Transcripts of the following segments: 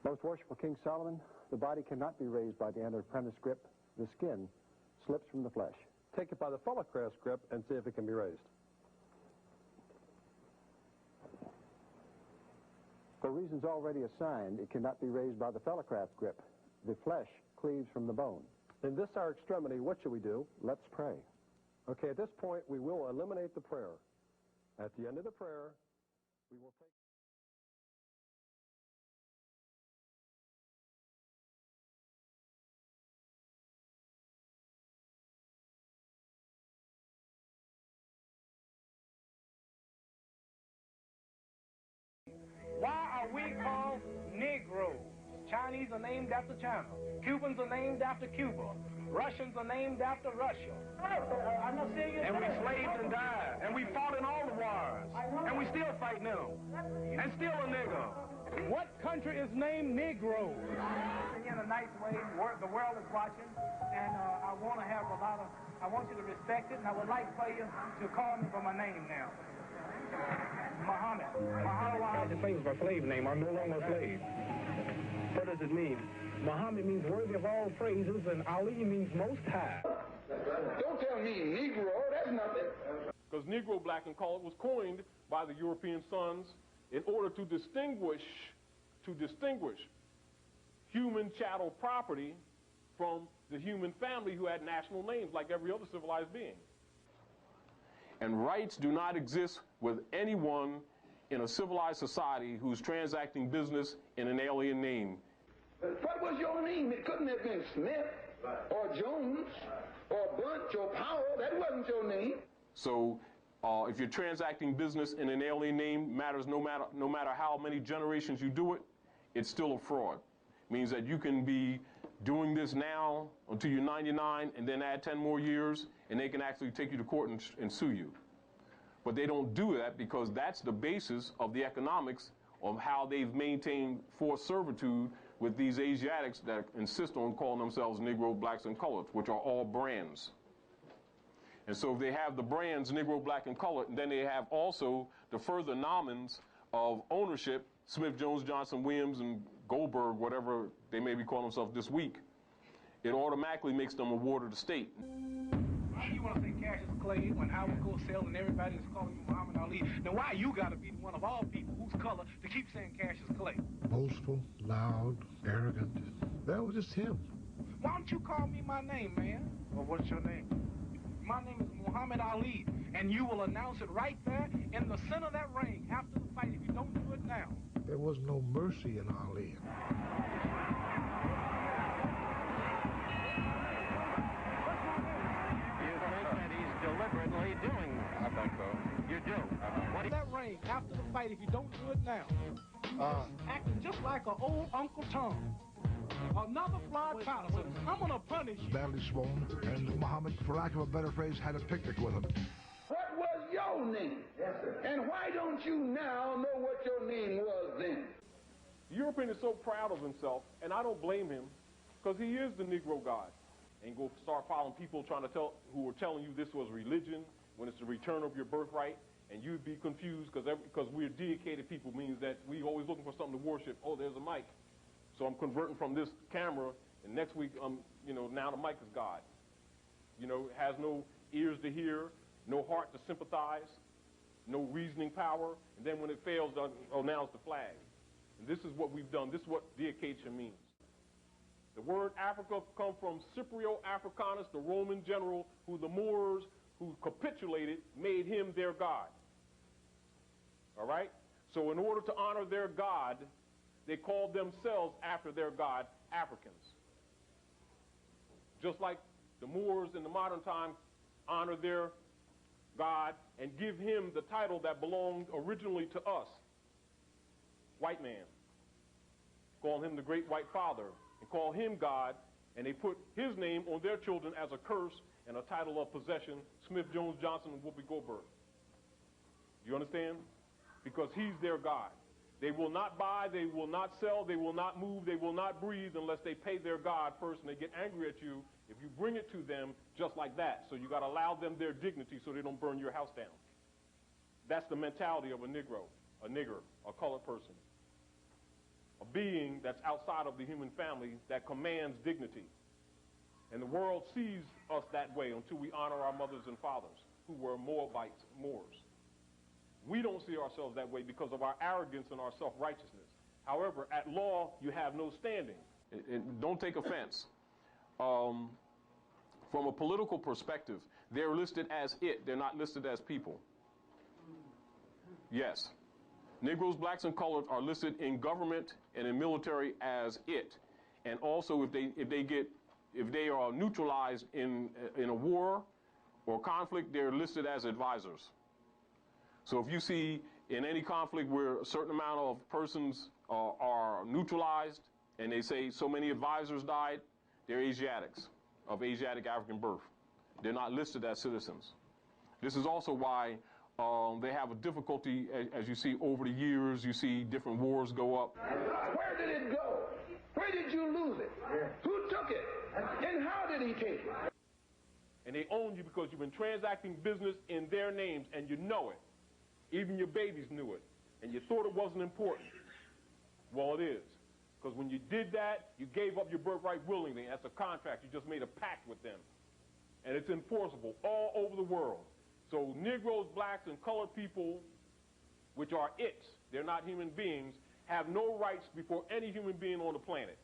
Most worshipful King Solomon, the body cannot be raised by the antepremise grip. The skin slips from the flesh. Take it by the phalanx grip and see if it can be raised. For reasons already assigned, it cannot be raised by the phalanx grip. The flesh cleaves from the bone. In this our extremity, what should we do? Let's pray. Okay, at this point, we will eliminate the prayer. At the end of the prayer, we will take... Why are we called Negroes? Chinese are named after China. Cubans are named after Cuba. Russians are named after Russia. And we slaved and died. And we fought in all the wars. And we still fighting in them. And still a nigger. What country is named Negro? In a nice way, the world is watching. And I want to have I want you to respect it. And I would like for you to call me by my name now. Muhammad. Muhammad. The slaves are slave name. I'm no longer a slave. What does it mean? Muhammad means worthy of all praises, and Ali means most high. Don't tell me Negro. That's nothing. Because Negro, black, and colored was coined by the European sons in order to distinguish human chattel property from the human family who had national names like every other civilized being. And rights do not exist with anyone in a civilized society who's transacting business in an alien name. What was your name? It couldn't have been Smith or Jones or Bunch or Powell. That wasn't your name. So if you're transacting business in an alien name, no matter how many generations you do it, it's still a fraud. It means that you can be doing this now until you're 99 and then add 10 more years, and they can actually take you to court and sue you. But they don't do that because that's the basis of the economics of how they've maintained forced servitude with these Asiatics that insist on calling themselves Negro, blacks, and colored, which are all brands. And so if they have the brands Negro, black, and colored, and then they have also the further nomens of ownership, Smith, Jones, Johnson, Williams, and Goldberg, whatever they may be calling themselves this week, it automatically makes them a ward of the state. Why you want to say Cassius Clay when Howard Cosell and everybody is calling you Muhammad Ali? Now why you got to be one of all people whose color to keep saying Cassius Clay? Boastful, loud, arrogant. That was just him. Why don't you call me my name, man? Well, what's your name? My name is Muhammad Ali, and you will announce it right there in the center of that ring after the fight if you don't do it now. There was no mercy in Ali. You think that he's deliberately doing that? I think so. You do? What that ring after the fight if you don't do it now? Acting just like an old Uncle Tom. Another Floyd Patterson. I'm going to punish you. Badly swollen, and Muhammad, for lack of a better phrase, had a picnic with him. What was your name? Yes, sir. And why don't you now know what your name was then? The European is so proud of himself, and I don't blame him, because he is the Negro God. And go start following people who are telling you this was religion, when it's the return of your birthright, and you'd be confused because we're dedicated people means that we always looking for something to worship. Oh, there's a mic. So I'm converting from this camera, and next week, now the mic is God. Has no ears to hear, no heart to sympathize, no reasoning power, and then when it fails, now it's the flag. And this is what we've done. This is what deication means. The word Africa comes from Scipio Africanus, the Roman general who the Moors, who capitulated, made him their god. All right? So in order to honor their god, they called themselves after their god, Africans. Just like the Moors in the modern time honor their God and give him the title that belonged originally to us, white man. Call him the great white father and call him God, and they put his name on their children as a curse and a title of possession, Smith, Jones, Johnson, and Whoopi Goldberg. You understand? Because he's their God. They will not buy, they will not sell, they will not move, they will not breathe unless they pay their God first, and they get angry at you if you bring it to them just like that. So you got to allow them their dignity so they don't burn your house down. That's the mentality of a Negro, a nigger, a colored person. a being that's outside of the human family that commands dignity. And the world sees us that way until we honor our mothers and fathers, who were Moabites, Moors. We don't see ourselves that way because of our arrogance and our self-righteousness. However, at law, you have no standing. And don't take offense. From a political perspective, they're listed as it. They're not listed as people. Yes. Negroes, blacks, and colored are listed in government and in military as it. And also, if they are neutralized in a war or conflict, they're listed as advisors. So if you see in any conflict where a certain amount of persons are neutralized and they say so many advisors died, they're Asiatics of Asiatic African birth. They're not listed as citizens. This is also why they have a difficulty, as you see over the years, you see different wars go up. Where did it go? Where did you lose it? Who took it? And how did he take it? And they own you because you've been transacting business in their names, and you know it. Even your babies knew it, and you thought it wasn't important. Well, it is. Because when you did that, you gave up your birthright willingly. That's a contract. You just made a pact with them. And it's enforceable all over the world. So Negroes, blacks, and colored people, which are its, they're not human beings, have no rights before any human being on the planet.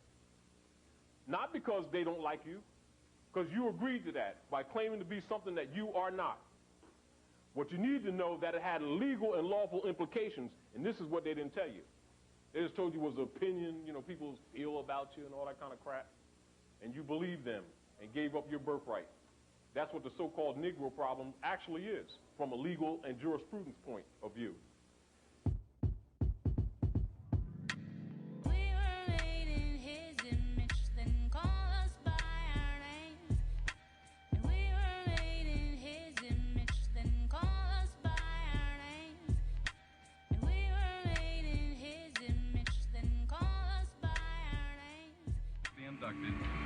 Not because they don't like you, because you agreed to that by claiming to be something that you are not. What you need to know that it had legal and lawful implications, and this is what they didn't tell you. They just told you it was an opinion, you know, people feel about you and all that kind of crap, and you believed them and gave up your birthright. That's what the so-called Negro problem actually is, from a legal and jurisprudence point of view.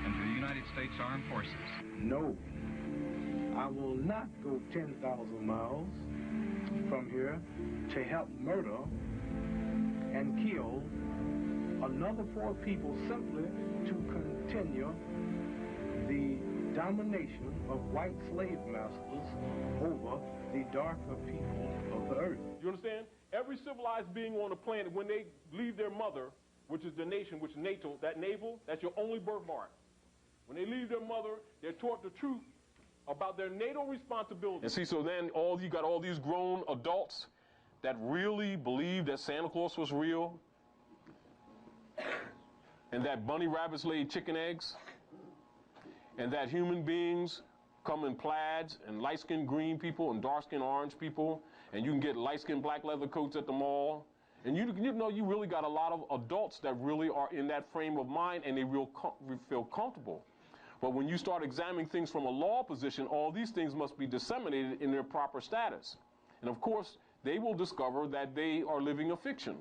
Into the United States Armed Forces. No, I will not go 10,000 miles from here to help murder and kill another 4 people simply to continue the domination of white slave masters over the darker people of the earth. You understand? Every civilized being on the planet, when they leave their mother, which is the nation, which natal, that navel, that's your only birthmark. When they leave their mother, they're taught the truth about their natal responsibility. And see, so then you got all these grown adults that really believe that Santa Claus was real and that bunny rabbits laid chicken eggs and that human beings come in plaids and light-skinned green people and dark-skinned orange people, and you can get light-skinned black leather coats at the mall. And you know, you really got a lot of adults that really are in that frame of mind and they feel comfortable. But when you start examining things from a law position, all these things must be disseminated in their proper status. And of course, they will discover that they are living a fiction.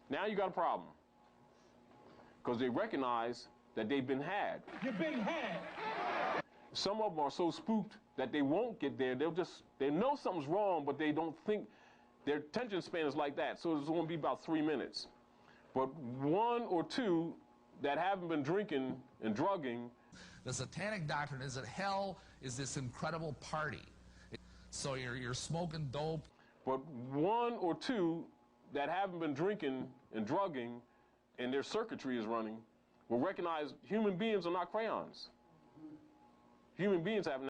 Now you got a problem. Because they recognize that they've been had. You're being had. Some of them are so spooked that they won't get there. They know something's wrong, but they don't think. Their attention span is like that, so it's going to be about 3 minutes. But 1 or 2 that haven't been drinking and drugging. The satanic doctrine is that hell is this incredible party. So you're smoking dope. But 1 or 2 that haven't been drinking and drugging and their circuitry is running will recognize human beings are not crayons. Human beings have